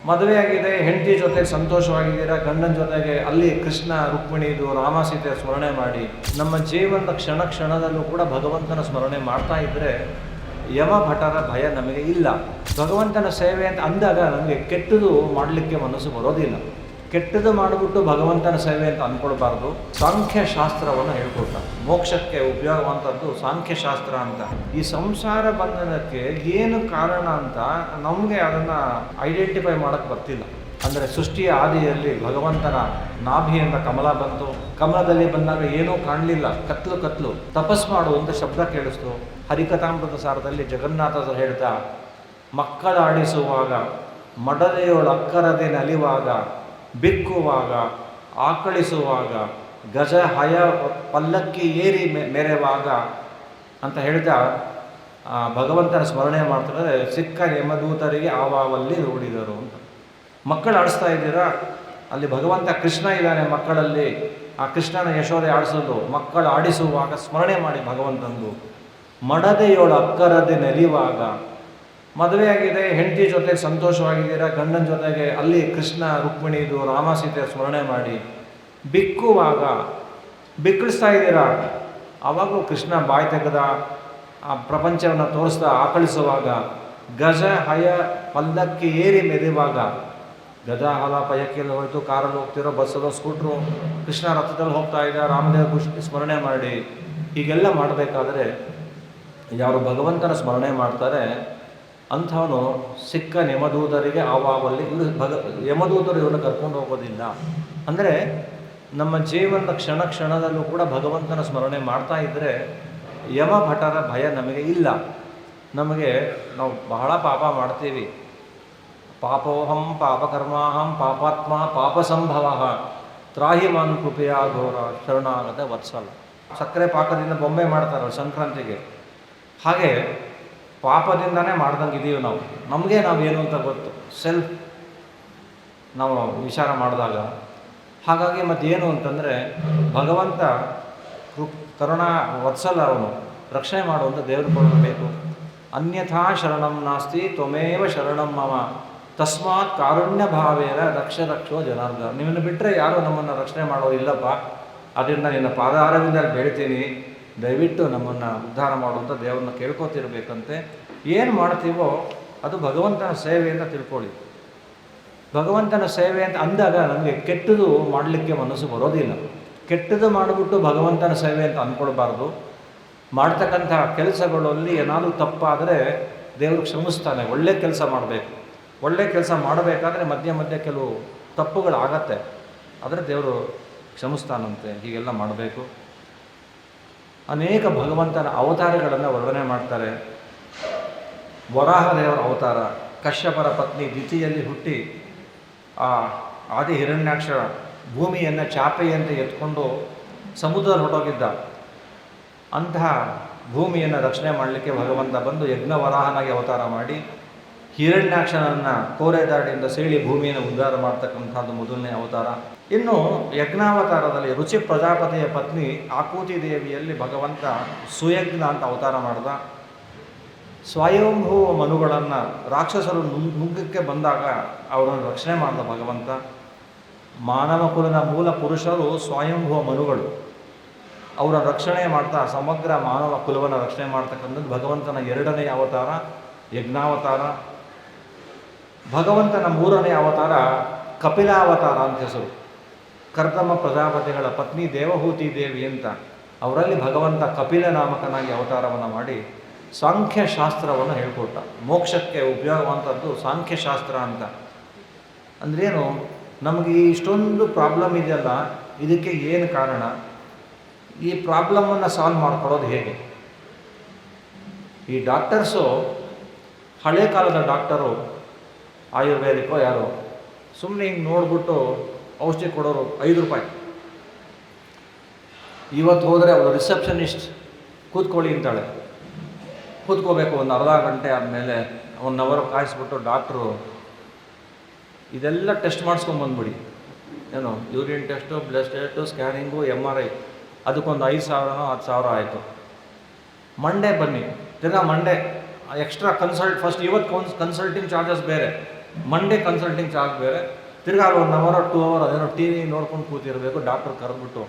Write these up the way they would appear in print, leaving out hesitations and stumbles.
ಮದುವೆಯಾಗಿದೆ, ಹೆಂಡತಿ ಜೊತೆ ಸಂತೋಷವಾಗಿದ್ದೀರಾ, ಗಂಡನ ಜೊತೆಗೆ ಅಲ್ಲಿ ಕೃಷ್ಣ ರುಕ್ಮಿಣಿದು ರಾಮ ಸೀತೆ ಸ್ಮರಣೆ ಮಾಡಿ ನಮ್ಮ ಜೀವನದ ಕ್ಷಣ ಕ್ಷಣದಲ್ಲೂ ಕೂಡ ಭಗವಂತನ ಸ್ಮರಣೆ ಮಾಡ್ತಾ ಇದ್ದರೆ ಯಮ ಭಟರ ಭಯ ನಮಗೆ ಇಲ್ಲ. ಭಗವಂತನ ಸೇವೆ ಅಂತ ಅಂದಾಗ ನಮಗೆ ಕೆಟ್ಟದು ಮಾಡಲಿಕ್ಕೆ ಮನಸ್ಸು ಬರೋದಿಲ್ಲ. ಕೆಟ್ಟದು ಮಾಡಿಬಿಟ್ಟು ಭಗವಂತನ ಸೇವೆ ಅಂತ ಅಂದ್ಕೊಳ್ಬಾರ್ದು. ಸಾಂಖ್ಯಶಾಸ್ತ್ರವನ್ನು ಹೇಳ್ಕೊಟ್ಟ. ಮೋಕ್ಷಕ್ಕೆ ಉಪಯೋಗವಂಥದ್ದು ಸಾಂಖ್ಯಶಾಸ್ತ್ರ ಅಂತ. ಈ ಸಂಸಾರ ಬಂಧನಕ್ಕೆ ಏನು ಕಾರಣ ಅಂತ ನಮಗೆ ಅದನ್ನು ಐಡೆಂಟಿಫೈ ಮಾಡೋಕ್ಕೆ ಬರ್ತಿಲ್ಲ. ಅಂದರೆ ಸೃಷ್ಟಿಯ ಆದಿಯಲ್ಲಿ ಭಗವಂತನ ನಾಭಿಯಿಂದ ಕಮಲ ಬಂತು. ಕಮಲದಲ್ಲಿ ಬಂದಾಗ ಏನೂ ಕಾಣಲಿಲ್ಲ, ಕತ್ಲು ಕತ್ಲು. ತಪಸ್ ಮಾಡುವಂಥ ಶಬ್ದ ಕೇಳಿಸ್ತು. ಹರಿಕಥಾಮೃತ ಸಾರದಲ್ಲಿ ಜಗನ್ನಾಥರು ಹೇಳ್ತಾ, ಮಕ್ಕಳಾಡಿಸುವಾಗ, ಮಡದೆಯೊಳ ಅಕ್ಕರದೆ ನಲಿವಾಗ, ಬಿಕ್ಕುವಾಗ, ಆಕಳಿಸುವಾಗ, ಗಜ ಹಯ ಪಲ್ಲಕ್ಕಿ ಏರಿ ಮೆರೆವಾಗ ಅಂತ ಹೇಳ್ತಾ ಭಗವಂತನ ಸ್ಮರಣೆ ಮಾಡ್ತಾರೆ. ಸಿಕ್ಕ ಯಮದೂತರಿಗೆ ಆವಾವಲ್ಲಿ ರೂಢಿದರು ಅಂತ. ಮಕ್ಕಳು ಆಡಿಸ್ತಾ ಇದ್ದೀರಾ, ಅಲ್ಲಿ ಭಗವಂತ ಕೃಷ್ಣ ಇದ್ದಾನೆ ಮಕ್ಕಳಲ್ಲಿ. ಆ ಕೃಷ್ಣನ ಯಶೋದೆ ಆಡಿಸೋದು, ಮಕ್ಕಳು ಆಡಿಸುವಾಗ ಸ್ಮರಣೆ ಮಾಡಿ ಭಗವಂತಂದು. ಮಡದೆಯೊಳ ಅಕ್ಕರದೆ ನಲಿವಾಗ, ಮದುವೆಯಾಗಿದೆ, ಹೆಂಡತಿ ಜೊತೆ ಸಂತೋಷವಾಗಿದ್ದೀರಾ, ಗಂಡನ ಜೊತೆಗೆ ಅಲ್ಲಿ ಕೃಷ್ಣ ರುಕ್ಮಿಣಿದು ರಾಮ ಸೀತೆ ಸ್ಮರಣೆ ಮಾಡಿ. ಬಿಕ್ಕುವಾಗ, ಬಿಕ್ಕಳಿಸ್ತಾ ಇದ್ದೀರಾ, ಆವಾಗಲೂ ಕೃಷ್ಣ ಬಾಯಿ ತೆಗೆದ ಆ ಪ್ರಪಂಚವನ್ನು ತೋರಿಸ್ತಾ ಆಕಳಿಸುವಾಗ. ಗಜ ಹಯ ಪಲ್ಲಕ್ಕಿ ಏರಿ ಮೆರೆಯುವಾಗ, ಗಜ ಹಲ ಪಯಕ್ಕೆಲ್ಲ ಹೋಯಿತು, ಕಾರಲ್ಲಿ ಹೋಗ್ತಿರೋ, ಬಸ್ಸಲ್ಲೋ, ಸ್ಕೂಟ್ರು, ಕೃಷ್ಣ ರಥದಲ್ಲಿ ಹೋಗ್ತಾ ಇದ್ದ, ರಾಮದೇವ ಕೃಷ್ಣ ಸ್ಮರಣೆ ಮಾಡಿ. ಹೀಗೆಲ್ಲ ಮಾಡಬೇಕಾದ್ರೆ ಯಾರು ಭಗವಂತನ ಸ್ಮರಣೆ ಮಾಡ್ತಾರೆ ಅಂಥವನು ಸಿಕ್ಕ ಯಮದೂತರಿಗೆ ಆವಾವಲ್ಲಿ ಯಮದೂತರು ಇವನು ಕರ್ಕೊಂಡು ಹೋಗೋದಿಲ್ಲ. ಅಂದರೆ ನಮ್ಮ ಜೀವನದ ಕ್ಷಣ ಕ್ಷಣದಲ್ಲೂ ಕೂಡ ಭಗವಂತನ ಸ್ಮರಣೆ ಮಾಡ್ತಾ ಇದ್ದರೆ ಯಮ ಭಟರ ಭಯ ನಮಗೆ ಇಲ್ಲ. ನಮಗೆ ನಾವು ಬಹಳ ಪಾಪ ಮಾಡ್ತೀವಿ. ಪಾಪೋಹಂ ಪಾಪಕರ್ಮಾಹಂ ಪಾಪಾತ್ಮ ಪಾಪ ಸಂಭವ ತ್ರಾಹಿಮಾನ್ ಕೃಪೆಯ ಘೋರ ಶರಣಾಗತ ವತ್ಸಲ. ಸಕ್ಕರೆ ಪಾಕದಿಂದ ಬೊಂಬೆ ಮಾಡ್ತಾರಲ್ಲ ಸಂಕ್ರಾಂತಿಗೆ, ಹಾಗೆ ಪಾಪದಿಂದನೇ ಮಾಡ್ದಂಗೆ ಇದ್ದೀವಿ ನಾವು. ನಮಗೆ ನಾವೇನು ಅಂತ ಗೊತ್ತು, ಸೆಲ್ಫ್ ನಾವು ವಿಚಾರ ಮಾಡಿದಾಗ. ಹಾಗಾಗಿ ಮತ್ತೇನು ಅಂತಂದರೆ ಭಗವಂತ ಕರುಣಾ ವತ್ಸಲ, ಅವನು ರಕ್ಷಣೆ ಮಾಡುವಂಥ ದೇವರು ಕೊಡಬೇಕು. ಅನ್ಯಥಾ ಶರಣಂ ನಾಸ್ತಿ ತ್ವಮೇವ ಶರಣಂ ಮಮ ತಸ್ಮಾತ್ ಕಾರುಣ್ಯ ಭಾವೇನ ರಕ್ಷೋ ಜನಾರ್ದನ. ನಿಮ್ಮನ್ನು ಬಿಟ್ಟರೆ ಯಾರೂ ನಮ್ಮನ್ನು ರಕ್ಷಣೆ ಮಾಡೋದಿಲ್ಲಪ್ಪ, ಅದರಿಂದ ನಿನ್ನ ಪಾದಾರವಿಂದ ಬೇಡ್ತೀನಿ, ದಯವಿಟ್ಟು ನಮ್ಮನ್ನು ಉದ್ಧಾರ ಮಾಡುವಂಥ ದೇವರನ್ನ ಕೇಳ್ಕೊತಿರ್ಬೇಕಂತೆ. ಏನು ಮಾಡ್ತೀವೋ ಅದು ಭಗವಂತನ ಸೇವೆ ಅಂತ ತಿಳ್ಕೊಳ್ಳಿ. ಭಗವಂತನ ಸೇವೆ ಅಂತ ಅಂದಾಗ ನಮಗೆ ಕೆಟ್ಟದು ಮಾಡಲಿಕ್ಕೆ ಮನಸ್ಸು ಬರೋದಿಲ್ಲ. ಕೆಟ್ಟದು ಮಾಡಿಬಿಟ್ಟು ಭಗವಂತನ ಸೇವೆ ಅಂತ ಅಂದ್ಕೊಳ್ಬಾರ್ದು. ಮಾಡ್ತಕ್ಕಂಥ ಕೆಲಸಗಳಲ್ಲಿ ಏನಾದರೂ ತಪ್ಪಾದರೆ ದೇವರು ಕ್ಷಮಿಸ್ತಾನೆ. ಒಳ್ಳೆ ಕೆಲಸ ಮಾಡಬೇಕು. ಒಳ್ಳೆ ಕೆಲಸ ಮಾಡಬೇಕಾದ್ರೆ ಮಧ್ಯೆ ಮಧ್ಯೆ ಕೆಲವು ತಪ್ಪುಗಳಾಗತ್ತೆ, ಆದರೆ ದೇವರು ಕ್ಷಮಿಸ್ತಾನಂತೆ. ಹೀಗೆಲ್ಲ ಮಾಡಬೇಕು. ಅನೇಕ ಭಗವಂತನ ಅವತಾರಗಳನ್ನು ವರ್ಣನೆ ಮಾಡ್ತಾರೆ. ವರಾಹ ದೇವರ ಅವತಾರ, ಕಶ್ಯಪರ ಪತ್ನಿ ದಿತಿಯಲ್ಲಿ ಹುಟ್ಟಿ ಆ ಆದಿ ಹಿರಣ್ಯಾಕ್ಷ ಭೂಮಿಯನ್ನು ಚಾಪೆಯಂತೆ ಎತ್ಕೊಂಡು ಸಮುದ್ರದಲ್ಲಿ ಹೊರಟೋಗಿದ್ದ. ಅಂತಹ ಭೂಮಿಯನ್ನು ರಕ್ಷಣೆ ಮಾಡಲಿಕ್ಕೆ ಭಗವಂತ ಬಂದು ಯಜ್ಞವರಾಹನಾಗಿ ಅವತಾರ ಮಾಡಿ ಹಿರಣ್ಯಾಕ್ಷನನ್ನು ಕೋರೆದಾಡಿಯಿಂದ ಸೇಳಿ ಭೂಮಿಯನ್ನು ಉದ್ಧಾರ ಮಾಡ್ತಕ್ಕಂಥದ್ದು ಮೊದಲನೇ ಅವತಾರ. ಇನ್ನು ಯಜ್ಞಾವತಾರದಲ್ಲಿ ರುಚಿ ಪ್ರಜಾಪತಿಯ ಪತ್ನಿ ಆಕೂತಿ ದೇವಿಯಲ್ಲಿ ಭಗವಂತ ಸುಯಜ್ಞ ಅಂತ ಅವತಾರ ಮಾಡಿದ. ಸ್ವಯಂಭೂ ಮನುಗಳನ್ನು ರಾಕ್ಷಸರು ನುಗ್ಗಕ್ಕೆ ಬಂದಾಗ ಅವರನ್ನು ರಕ್ಷಣೆ ಮಾಡಿದ ಭಗವಂತ. ಮಾನವ ಕುಲದ ಮೂಲ ಪುರುಷರು ಸ್ವಯಂಭೂ ಮನುಗಳು. ಅವರ ರಕ್ಷಣೆ ಮಾಡ್ತಾ ಸಮಗ್ರ ಮಾನವ ಕುಲವನ್ನು ರಕ್ಷಣೆ ಮಾಡ್ತಕ್ಕಂಥದ್ದು ಭಗವಂತನ ಎರಡನೇ ಅವತಾರ ಯಜ್ಞಾವತಾರ. ಭಗವಂತನ ಮೂರನೇ ಅವತಾರ ಕಪಿಲಾವತಾರ ಅಂತ ಹೆಸರು. ಕರ್ದಮ ಪ್ರಜಾಪತಿಗಳ ಪತ್ನಿ ದೇವಹೂತಿ ದೇವಿ ಅಂತ, ಅವರಲ್ಲಿ ಭಗವಂತ ಕಪಿಲ ನಾಮಕನಾಗಿ ಅವತಾರವನ್ನು ಮಾಡಿ ಸಾಂಖ್ಯಶಾಸ್ತ್ರವನ್ನು ಹೇಳ್ಕೊಟ್ಟ. ಮೋಕ್ಷಕ್ಕೆ ಉಪಯೋಗವಂಥದ್ದು ಸಾಂಖ್ಯಶಾಸ್ತ್ರ ಅಂತ. ಅಂದ್ರೇನು, ನಮಗೆ ಇಷ್ಟೊಂದು ಪ್ರಾಬ್ಲಮ್ ಇದೆಯಲ್ಲ, ಇದಕ್ಕೆ ಏನು ಕಾರಣ, ಈ ಪ್ರಾಬ್ಲಮನ್ನು ಸಾಲ್ವ್ ಮಾಡ್ಕೊಳ್ಳೋದು ಹೇಗೆ? ಈ ಡಾಕ್ಟರ್ಸು, ಹಳೆ ಕಾಲದ ಡಾಕ್ಟರು, ಆಯುರ್ವೇದಿಕೋ ಯಾರೋ, ಸುಮ್ಮನೆ ಹಿಂಗೆ ನೋಡ್ಬಿಟ್ಟು ಔಷಧಿ ಕೊಡೋರು 5 ರೂಪಾಯಿ. ಇವತ್ತು ಹೋದರೆ ಅವರು ರಿಸೆಪ್ಷನಿಸ್ಟ್ ಕೂತ್ಕೊಳ್ಳಿ ಅಂತಾಳೆ. ಕೂತ್ಕೋಬೇಕು, ಒಂದು ಅರ್ಧ ಗಂಟೆ ಆದಮೇಲೆ 1 ಅವರ್ ಕಾಯಿಸ್ಬಿಟ್ಟು ಡಾಕ್ಟ್ರು ಇದೆಲ್ಲ ಟೆಸ್ಟ್ ಮಾಡಿಸ್ಕೊಂಬಂದ್ಬಿಡಿ. ಏನು urine test, blood test, scanning, MRI, ಅದಕ್ಕೊಂದು 5,000 10,000 ಆಯಿತು. ಮಂಡೇ ಬನ್ನಿ, ತಿರ್ಗಾ ಮಂಡೇ ಎಕ್ಸ್ಟ್ರಾ ಕನ್ಸಲ್ಟ್. ಫಸ್ಟ್ ಇವತ್ತು ಕನ್ಸಲ್ಟಿಂಗ್ ಚಾರ್ಜಸ್ ಬೇರೆ, ಮಂಡೇ ಕನ್ಸಲ್ಟಿಂಗ್ ಚಾರ್ಜ್ ಬೇರೆ, ತಿರ್ಗಾ 1 ಅವರ್ 2 ಅವರ್ ಅದೇನೋ ಟಿ ವಿ ನೋಡ್ಕೊಂಡು ಕೂತಿರಬೇಕು. ಡಾಕ್ಟ್ರ್ ಕರೆದ್ಬಿಟ್ಟು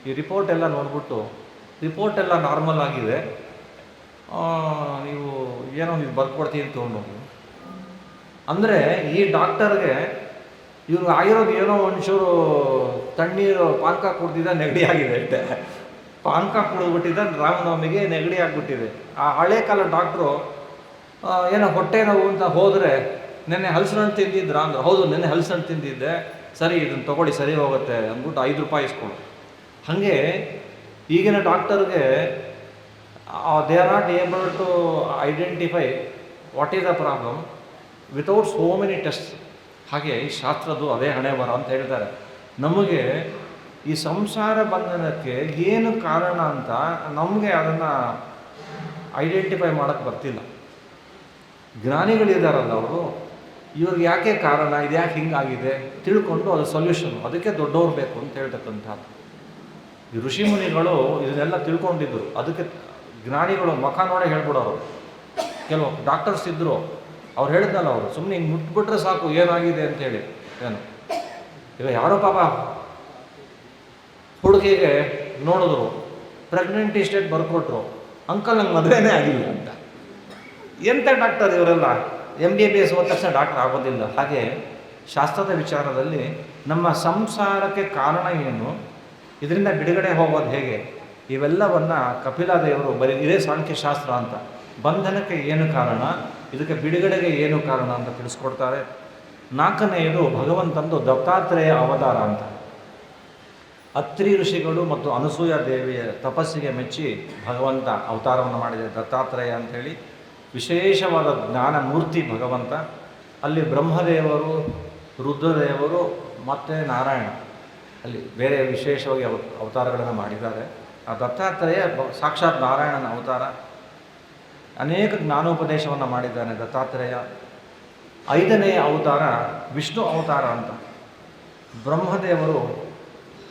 ಈ ರಿಪೋರ್ಟ್ ಎಲ್ಲ ನೋಡ್ಬಿಟ್ಟು ರಿಪೋರ್ಟ್ ಎಲ್ಲ ನಾರ್ಮಲ್ ಆಗಿದೆ, ನೀವು ಏನೋ ನೀವು ಬರ್ಕೊಡ್ತೀನಿ ತೊಗೊಂಡು. ಅಂದರೆ ಈ ಡಾಕ್ಟರ್ಗೆ ಇವ್ರು ಆಗಿರೋದು ಏನೋ ಒಂಚೂರು ತಣ್ಣೀರು ಪಾನಕ ಕುಡ್ದಿದ್ದ ನೆಗಡಿ ಆಗಿದೆ ಅಷ್ಟೇ. ಪಾನಕ ಕುಡಿದ್ಬಿಟ್ಟಿದ್ದ ರಾಮನವಮಿಗೆ ನೆಗಡಿ ಆಗಿಬಿಟ್ಟಿದೆ. ಆ ಹಳೆ ಕಾಲ ಡಾಕ್ಟ್ರು ಏನೋ ಹೊಟ್ಟೆ ನೋವು ಅಂತ ಹೋದರೆ ನೆನ್ನೆ ಹಲಸಿನಣ್ಣು ತಿಂದಿದ್ರಾ ಅಂದ್ರೆ, ಹೌದು ನೆನ್ನೆ ಹಲಸಿನಣ್ಣು ತಿಂದಿದ್ದೆ, ಸರಿ ಇದನ್ನು ತೊಗೊಳ್ಳಿ ಸರಿ ಹೋಗುತ್ತೆ ಅಂದ್ಬಿಟ್ಟು 5 ರೂಪಾಯಿ ಇಸ್ಕೊಡು. ಹಾಗೆ ಈಗಿನ ಡಾಕ್ಟರ್ಗೆ they are not able to identify what is the problem without so many test. ಹಾಗೆ ಈ ಶಾಸ್ತ್ರದ್ದು ಅದೇ ಹಣೆ ಬರ ಅಂತ ಹೇಳ್ತಾರೆ. ನಮಗೆ ಈ ಸಂಸಾರ ಬಂಧನಕ್ಕೆ ಏನು ಕಾರಣ ಅಂತ ನಮಗೆ ಅದನ್ನು ಐಡೆಂಟಿಫೈ ಮಾಡೋಕ್ಕೆ ಬರ್ತಿಲ್ಲ. ಜ್ಞಾನಿಗಳಿದ್ದಾರಲ್ಲ ಅವರು, ಇವ್ರಿಗೆ ಯಾಕೆ ಕಾರಣ, ಇದು ಯಾಕೆ ಹಿಂಗಾಗಿದೆ ತಿಳ್ಕೊಂಡು ಅದು ಸೊಲ್ಯೂಷನ್, ಅದಕ್ಕೆ ದೊಡ್ಡವ್ರು ಬೇಕು ಅಂತ ಹೇಳ್ತಕ್ಕಂಥದ್ದು. ಈ ಋಷಿ ಮುನಿಗಳು ಇದನ್ನೆಲ್ಲ ತಿಳ್ಕೊಂಡಿದ್ರು, ಅದಕ್ಕೆ ಜ್ಞಾನಿಗಳು ಮುಖ ನೋಡೇ ಹೇಳ್ಬಿಡೋರು. ಕೆಲವು ಡಾಕ್ಟರ್ಸ್ ಇದ್ದರು, ಅವ್ರು ಹೇಳಿದ್ನಲ್ಲ, ಅವರು ಸುಮ್ಮನೆ ಹಿಂಗೆ ಮುಟ್ಬಿಟ್ರೆ ಸಾಕು ಏನಾಗಿದೆ ಅಂತೇಳಿ. ಏನು ಈಗ ಯಾರೋ ಪಾಪ ಹುಡುಗಿಗೆ ನೋಡಿದ್ರು, ಪ್ರೆಗ್ನೆಂಟಿ ಸ್ಟೇಟ್ ಬರ್ಕೊಟ್ರು, ಅಂಕಲ್ ನಂಗೆ ಮದುವೆನೇ ಆಗಿಲ್ಲ ಅಂತ. ಎಂಥ ಡಾಕ್ಟರ್ ಇವರೆಲ್ಲ, MBBS ಹೋದ ತಕ್ಷಣ ಡಾಕ್ಟರ್ ಆಗೋದಿಲ್ಲ. ಹಾಗೆ ಶಾಸ್ತ್ರದ ವಿಚಾರದಲ್ಲಿ ನಮ್ಮ ಸಂಸಾರಕ್ಕೆ ಕಾರಣ ಏನು, ಇದರಿಂದ ಬಿಡುಗಡೆ ಹೋಗೋದು ಹೇಗೆ, ಇವೆಲ್ಲವನ್ನು ಕಪಿಲಾದೇವರು ಬರೀ ಇದೇ ಸಾಂಖ್ಯಶಾಸ್ತ್ರ ಅಂತ. ಬಂಧನಕ್ಕೆ ಏನು ಕಾರಣ, ಇದಕ್ಕೆ ಬಿಡುಗಡೆಗೆ ಏನು ಕಾರಣ ಅಂತ ತಿಳಿಸ್ಕೊಡ್ತಾರೆ. 4ನೆಯದು ಭಗವಂತಂದು ದತ್ತಾತ್ರೇಯ ಅವತಾರ ಅಂತ. ಅತ್ರಿ ಋಷಿಗಳು ಮತ್ತು ಅನಸೂಯ ದೇವಿಯ ತಪಸ್ಸಿಗೆ ಮೆಚ್ಚಿ ಭಗವಂತ ಅವತಾರವನ್ನು ಮಾಡಿದೆ ದತ್ತಾತ್ರೇಯ ಅಂಥೇಳಿ. ವಿಶೇಷವಾದ ಜ್ಞಾನ ಮೂರ್ತಿ ಭಗವಂತ. ಅಲ್ಲಿ ಬ್ರಹ್ಮದೇವರು, ರುದ್ರದೇವರು ಮತ್ತು ನಾರಾಯಣ ಅಲ್ಲಿ ಬೇರೆ ವಿಶೇಷವಾಗಿ ಅವತಾರಗಳನ್ನು ಮಾಡಿದ್ದಾರೆ. ಆ ದತ್ತಾತ್ರೇಯ ಸಾಕ್ಷಾತ್ ನಾರಾಯಣನ ಅವತಾರ. ಅನೇಕ ಜ್ಞಾನೋಪದೇಶವನ್ನು ಮಾಡಿದ್ದಾನೆ ದತ್ತಾತ್ರೇಯ. 5ನೆಯ ಅವತಾರ ವಿಷ್ಣು ಅವತಾರ ಅಂತ. ಬ್ರಹ್ಮದೇವರು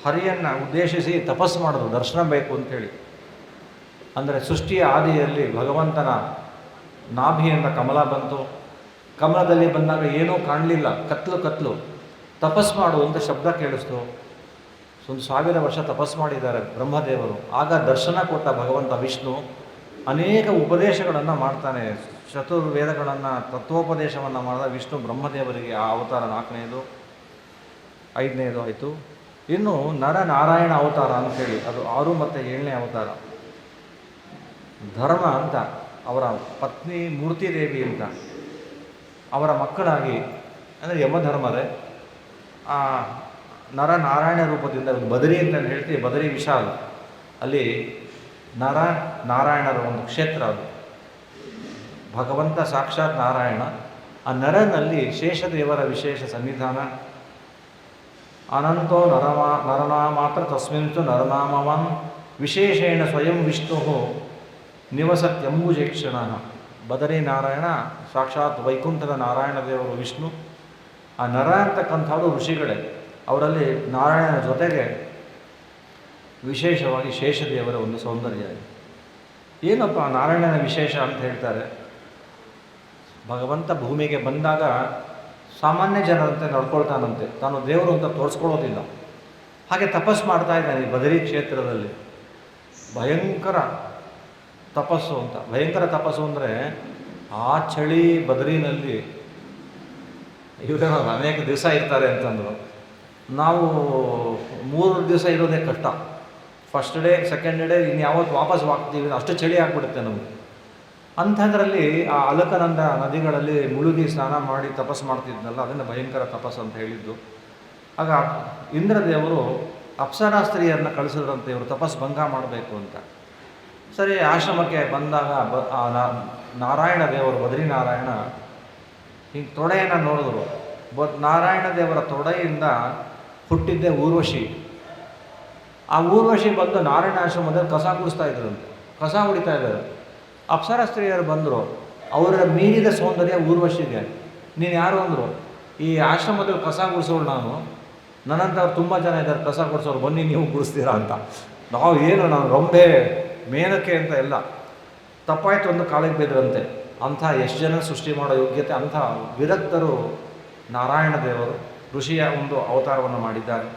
ಹರಿಯನ್ನು ಉದ್ದೇಶಿಸಿ ತಪಸ್ಸು ಮಾಡೋದು, ದರ್ಶನ ಬೇಕು ಅಂಥೇಳಿ. ಅಂದರೆ ಸೃಷ್ಟಿಯ ಆದಿಯಲ್ಲಿ ಭಗವಂತನ ನಾಭಿಯಿಂದ ಕಮಲ ಬಂತು. ಕಮಲದಲ್ಲಿ ಬಂದಾಗ ಏನೂ ಕಾಣಲಿಲ್ಲ, ಕತ್ಲು ತಪಸ್ಸು ಮಾಡುವಂಥ ಶಬ್ದ ಕೇಳಿಸ್ತು. 1000 ವರ್ಷ ತಪಸ್ಸು ಮಾಡಿದ್ದಾರೆ ಬ್ರಹ್ಮದೇವರು. ಆಗ ದರ್ಶನ ಕೊಟ್ಟ ಭಗವಂತ ವಿಷ್ಣು ಅನೇಕ ಉಪದೇಶಗಳನ್ನು ಮಾಡ್ತಾನೆ. ಚತುರ್ವೇದಗಳನ್ನು ತತ್ವೋಪದೇಶವನ್ನು ಮಾಡಿದ ವಿಷ್ಣು ಬ್ರಹ್ಮದೇವರಿಗೆ. ಆ ಅವತಾರ 4ನೆಯದು. 5ನೆಯದು ಆಯಿತು. ಇನ್ನು ನರನಾರಾಯಣ ಅವತಾರ ಅಂಥೇಳಿ, ಅದು 6 ಮತ್ತು 7ನೇ ಅವತಾರ. ಧರ್ಮ ಅಂತ ಅವರ ಪತ್ನಿ ಮೂರ್ತಿದೇವಿ ಅಂತ ಅವರ ಮಕ್ಕಳಾಗಿ, ಅಂದರೆ ಯಮಧರ್ಮರೇ ಆ ನರನಾರಾಯಣ ರೂಪದಿಂದ ಬದರಿ ಅಂತ ಹೇಳ್ತೀವಿ. ಬದರಿ ವಿಶಾಲ, ಅಲ್ಲಿ ನರ ನಾರಾಯಣರ ಒಂದು ಕ್ಷೇತ್ರ ಅದು. ಭಗವಂತ ಸಾಕ್ಷಾತ್ ನಾರಾಯಣ. ಆ ನರನಲ್ಲಿ ಶೇಷದೇವರ ವಿಶೇಷ ಸನ್ನಿಧಾನ. ಅನಂತೋ ನರನಾ ಮಾತ್ರ ತಸ್ಮಿನ್ತು ನರನಾಮವನ್ ವಿಶೇಷೇಣ ಸ್ವಯಂ ವಿಷ್ಣು ನಿವಸತ್ಯಂಬುಜೇಕ್ಷಣ. ಬದರಿ ನಾರಾಯಣ ಸಾಕ್ಷಾತ್ ವೈಕುಂಠದ ನಾರಾಯಣ ದೇವರು ವಿಷ್ಣು. ಆ ನರ ಅಂತಕ್ಕಂಥವ್ರು ಋಷಿಗಳೇ. ಅವರಲ್ಲಿ ನಾರಾಯಣನ ಜೊತೆಗೆ ವಿಶೇಷವಾಗಿ ಶೇಷದೇವರ ಒಂದು ಸೌಂದರ್ಯ ಇದೆ. ಏನಪ್ಪ ನಾರಾಯಣನ ವಿಶೇಷ ಅಂತ ಹೇಳ್ತಾರೆ. ಭಗವಂತ ಭೂಮಿಗೆ ಬಂದಾಗ ಸಾಮಾನ್ಯ ಜನರಂತೆ ನಡ್ಕೊಳ್ತಾನಂತೆ, ತಾನು ದೇವರು ಅಂತ ತೋರಿಸ್ಕೊಳ್ಳೋದಿಲ್ಲ. ಹಾಗೆ ತಪಸ್ಸು ಮಾಡ್ತಾ ಇದ್ದಾನೆ ಈ ಬದರಿ ಕ್ಷೇತ್ರದಲ್ಲಿ. ಭಯಂಕರ ತಪಸ್ಸು ಅಂತ. ಭಯಂಕರ ತಪಸ್ಸು ಅಂದರೆ ಆ ಚಳಿ ಬದರಿನಲ್ಲಿ ಇವರೇನೋ ಅನೇಕ ದಿವಸ ಇರ್ತಾರೆ ಅಂತಂದರು. ನಾವು 3 ದಿವಸ ಇರೋದೇ ಕಷ್ಟ. ಫಸ್ಟ್ ಡೇ, ಸೆಕೆಂಡ್ ಡೇ, ಇನ್ನು ಯಾವತ್ತು ವಾಪಸ್ ಹೋಗ್ತೀವಿ, ಅಷ್ಟು ಚಳಿ ಆಗಿಬಿಡುತ್ತೆ ನಮಗೆ. ಅಂಥದ್ರಲ್ಲಿ ಆ ಅಲಕನಂದ ನದಿಗಳಲ್ಲಿ ಮುಳುಗಿ ಸ್ನಾನ ಮಾಡಿ ತಪಸ್ಸು ಮಾಡ್ತಿದ್ನಲ್ಲ, ಅದನ್ನು ಭಯಂಕರ ತಪಸ್ಸು ಅಂತ ಹೇಳಿದ್ದು. ಆಗ ಇಂದ್ರದೇವರು ಅಪ್ಸರಾ ಸ್ತ್ರೀಯರನ್ನ ಕಳಿಸಿದ್ರಂತೆ, ಇವರು ತಪಸ್ಸು ಭಂಗ ಮಾಡಬೇಕು ಅಂತ. ಸರಿ, ಆಶ್ರಮಕ್ಕೆ ಬಂದಾಗ ನಾರಾಯಣ ದೇವರು, ಬದ್ರಿ ನಾರಾಯಣ ಹಿಂಗೆ ತೊಡೆಯನ್ನು ನೋಡಿದ್ರು. ನಾರಾಯಣ ದೇವರ ತೊಡೆಯಿಂದ ಹುಟ್ಟಿದ್ದೇ ಊರ್ವಶಿ. ಆ ಊರ್ವಶಿ ಬಂದು ನಾರಾಯಣ ಆಶ್ರಮದಲ್ಲಿ ಕಸ ಗುಡಿಸ್ತಾ ಇದ್ರಂತೆ, ಕಸ ಹೊಡಿತಾ ಇದ್ದಾರೆ. ಅಪ್ಸರ ಸ್ತ್ರೀಯರು ಬಂದರು. ಅವರ ಮೀರಿದ ಸೌಂದರ್ಯ ಊರ್ವಶಿಗೆ. ನೀನು ಯಾರು ಅಂದರು. ಈ ಆಶ್ರಮದಲ್ಲಿ ಕಸ ಗುಡಿಸೋಳು ನಾನು, ನನ್ನಂಥವ್ರು ತುಂಬ ಜನ ಇದ್ದಾರೆ ಕಸ ಗುಡಿಸೋರು, ಬನ್ನಿ ನೀವು ಗುಡಿಸ್ತೀರಾ ಅಂತ. ನಾವು ಏನು, ನಾನು ರೊಂಬೆ ಮೇನಕ್ಕೆ ಅಂತ ಎಲ್ಲ ತಪ್ಪಾಯ್ತು ಒಂದು ಕಾಲಿಗೆ ಬಿದ್ದರಂತೆ. ಅಂಥ ಎಷ್ಟು ಜನ ಸೃಷ್ಟಿ ಮಾಡೋ ಯೋಗ್ಯತೆ, ಅಂಥ ವಿರಕ್ತರು ನಾರಾಯಣ ದೇವರು ಋಷಿಯ ಒಂದು ಅವತಾರವನ್ನು ಮಾಡಿದ್ದಾರೆ.